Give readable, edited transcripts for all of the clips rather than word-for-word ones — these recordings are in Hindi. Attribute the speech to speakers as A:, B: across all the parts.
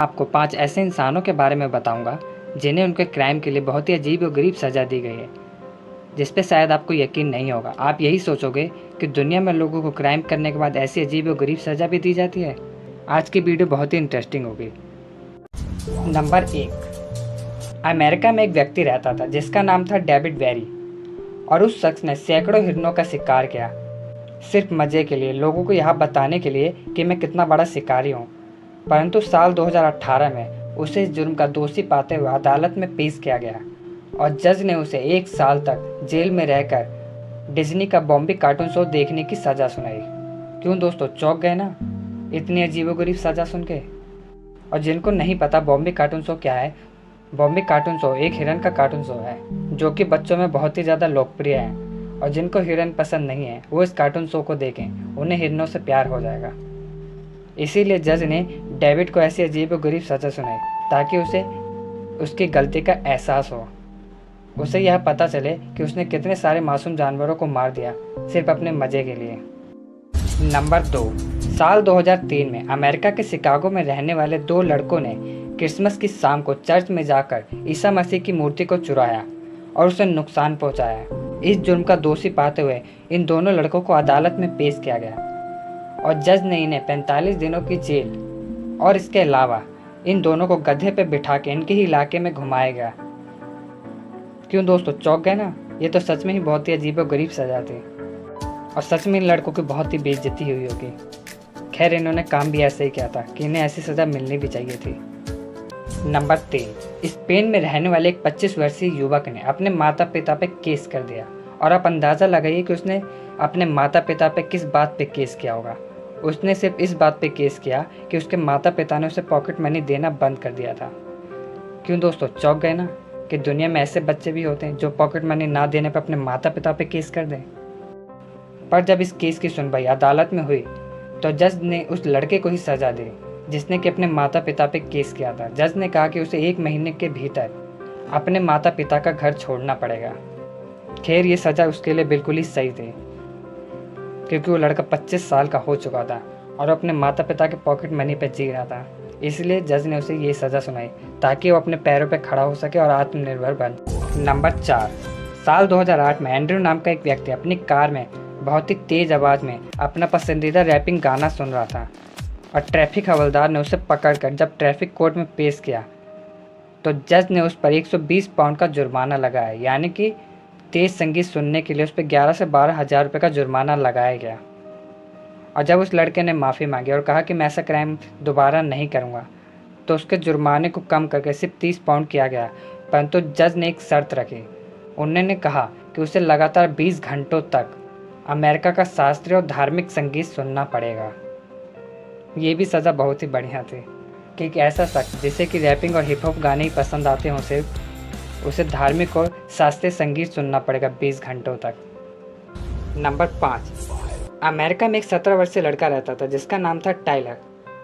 A: आपको 5 ऐसे इंसानों के बारे में बताऊंगा जिन्हें उनके क्राइम के लिए बहुत ही अजीब और गरीब सज़ा दी गई है, जिस पे शायद आपको यकीन नहीं होगा। आप यही सोचोगे कि दुनिया में लोगों को क्राइम करने के बाद ऐसी अजीब और गरीब सज़ा भी दी जाती है। आज की वीडियो बहुत ही इंटरेस्टिंग होगी। नंबर 1। अमेरिका में एक व्यक्ति रहता था जिसका नाम था डेविड वेरी, और उस शख्स ने सैकड़ों हिरणों का शिकार किया, सिर्फ मज़े के लिए, लोगों को यह बताने के लिए कि मैं कितना बड़ा शिकारी हूँ। परंतु साल 2018 में उसे इस जुर्म का दोषी पाते हुए अदालत में पेश किया गया और जज ने उसे 1 साल तक जेल में रहकर डिज्नी का बॉम्बे कार्टून शो देखने की सज़ा सुनाई। क्यों दोस्तों, चौंक गए ना इतनी अजीबोगरीब सज़ा सुन के? और जिनको नहीं पता बॉम्बे कार्टून शो क्या है, बॉम्बे कार्टून शो एक हिरन का कार्टून शो है जो कि बच्चों में बहुत ही ज़्यादा लोकप्रिय है, और जिनको हिरन पसंद नहीं है वो इस कार्टून शो को देखें, उन्हें हिरनों से प्यार हो जाएगा। इसीलिए जज ने डेविड को ऐसी अजीब और गरीब सज़ा सुनाई ताकि उसे उसकी गलती का एहसास हो, उसे यह पता चले कि उसने कितने सारे मासूम जानवरों को मार दिया सिर्फ अपने मज़े के लिए। नंबर 2। साल 2003 में अमेरिका के शिकागो में रहने वाले 2 लड़कों ने क्रिसमस की शाम को चर्च में जाकर ईसा मसीह की मूर्ति को चुराया और उसे नुकसान पहुंचाया। इस जुर्म का दोषी पाते हुए इन दोनों लड़कों को अदालत में पेश किया गया और जज ने इन्हें 45 दिनों की जेल और इसके अलावा इन दोनों को गधे पर बिठा के इनके ही इलाके में घुमाया गया। क्यों दोस्तों, चौंक गए ना? ये तो सच में ही बहुत ही अजीब और गरीब सज़ा थी, और सच में इन लड़कों की बहुत ही बेइज्जती हुई होगी। खैर, इन्होंने काम भी ऐसे ही किया था कि इन्हें ऐसी सज़ा मिलनी भी चाहिए थी। नंबर 3। स्पेन में रहने वाले एक 25 वर्षीय युवक ने अपने माता पिता पे केस कर दिया, और आप अंदाज़ा लगाइए कि उसने अपने माता पिता पे किस बात पे केस किया होगा। उसने सिर्फ इस बात पे केस किया कि उसके माता पिता ने उसे पॉकेट मनी देना बंद कर दिया था। क्यों दोस्तों, चौंक गए ना कि दुनिया में ऐसे बच्चे भी होते हैं जो पॉकेट मनी ना देने पर अपने माता पिता पे केस कर दें। पर जब इस केस की सुनवाई अदालत में हुई तो जज ने उस लड़के को ही सज़ा दी जिसने कि अपने माता पिता पे केस किया था। जज ने कहा कि उसे 1 महीने के भीतर अपने माता पिता का घर छोड़ना पड़ेगा। खैर, ये सज़ा उसके लिए बिल्कुल ही सही थी क्योंकि वो लड़का 25 साल का हो चुका था और अपने माता पिता के पॉकेट मनी पे जी रहा था। इसलिए जज ने उसे ये सज़ा सुनाई ताकि वो अपने पैरों पे खड़ा हो सके और आत्मनिर्भर बन। नंबर 4। साल 2008 में एंड्रू नाम का एक व्यक्ति अपनी कार में बहुत ही तेज़ आवाज़ में अपना पसंदीदा रैपिंग गाना सुन रहा था, और ट्रैफिक हवलदार ने उसे पकड़कर जब ट्रैफिक कोर्ट में पेश किया तो जज ने उस पर 120 पाउंड का जुर्माना लगाया, यानी कि तेज़ संगीत सुनने के लिए उस पर 11 से 12 हज़ार रुपये का जुर्माना लगाया गया। और जब उस लड़के ने माफ़ी मांगी और कहा कि मैं ऐसा क्राइम दोबारा नहीं करूँगा, तो उसके जुर्माने को कम करके सिर्फ 30 पाउंड किया गया। परंतु जज ने एक शर्त रखी। उन्होंने कहा कि उसे लगातार 20 घंटों तक अमेरिका का शास्त्रीय और धार्मिक संगीत सुनना पड़ेगा। ये भी सज़ा बहुत ही बढ़िया थी कि एक ऐसा शख्स जिसे कि रैपिंग और हिप हॉप गाने ही पसंद आते हों, सिर्फ उसे धार्मिक और शास्त्रीय संगीत सुनना पड़ेगा 20 घंटों तक। नंबर 5। अमेरिका में एक 17 वर्षीय लड़का रहता था जिसका नाम था टाइलर,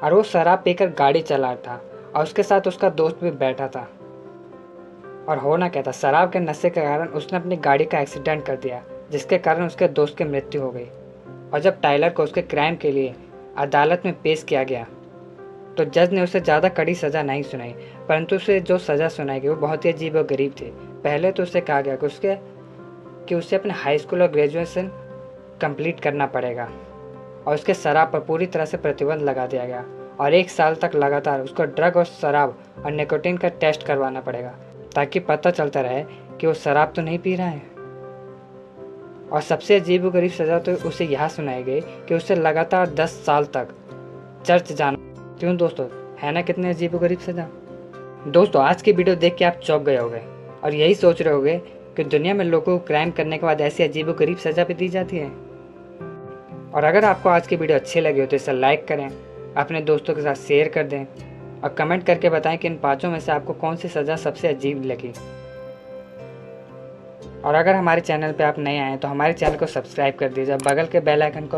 A: और वो शराब पीकर गाड़ी चला रहा था और उसके साथ उसका दोस्त भी बैठा था। और होना क्या था, शराब के नशे के कारण उसने अपनी गाड़ी का एक्सीडेंट कर दिया जिसके कारण उसके दोस्त की मृत्यु हो गई। और जब टाइलर को उसके क्राइम के लिए अदालत में पेश किया गया तो जज ने उसे ज़्यादा कड़ी सज़ा नहीं सुनाई, परंतु उसे जो सज़ा सुनाई गई वो बहुत ही अजीब और गरीब थी। पहले तो उसे कहा गया कि उसे अपने हाई स्कूल और ग्रेजुएशन कंप्लीट करना पड़ेगा, और उसके शराब पर पूरी तरह से प्रतिबंध लगा दिया गया, और 1 साल तक लगातार उसको ड्रग और शराब और निकोटीन का टेस्ट करवाना पड़ेगा ताकि पता चलता रहे कि वो शराब तो नहीं पी रहा है। और सबसे अजीब व गरीब सज़ा तो उसे यह सुनाई गई कि उसे लगातार 10 साल तक चर्च जाना। क्यों दोस्तों, है ना कितनी अजीब व गरीब सज़ा? दोस्तों, आज की वीडियो देख के आप चौंक गए होंगे और यही सोच रहे होंगे कि दुनिया में लोगों को क्राइम करने के बाद ऐसी अजीब व गरीब सज़ा भी दी जाती है। और अगर आपको आज की वीडियो अच्छी लगी हो तो इसे लाइक करें, अपने दोस्तों के साथ शेयर कर दें, और कमेंट करके बताएं कि इन 5 में से आपको कौन सी सज़ा सबसे अजीब लगी। और अगर हमारे चैनल पे आप नए आए हैं तो हमारे चैनल को सब्सक्राइब कर दीजिए, बगल के बेल आइकन को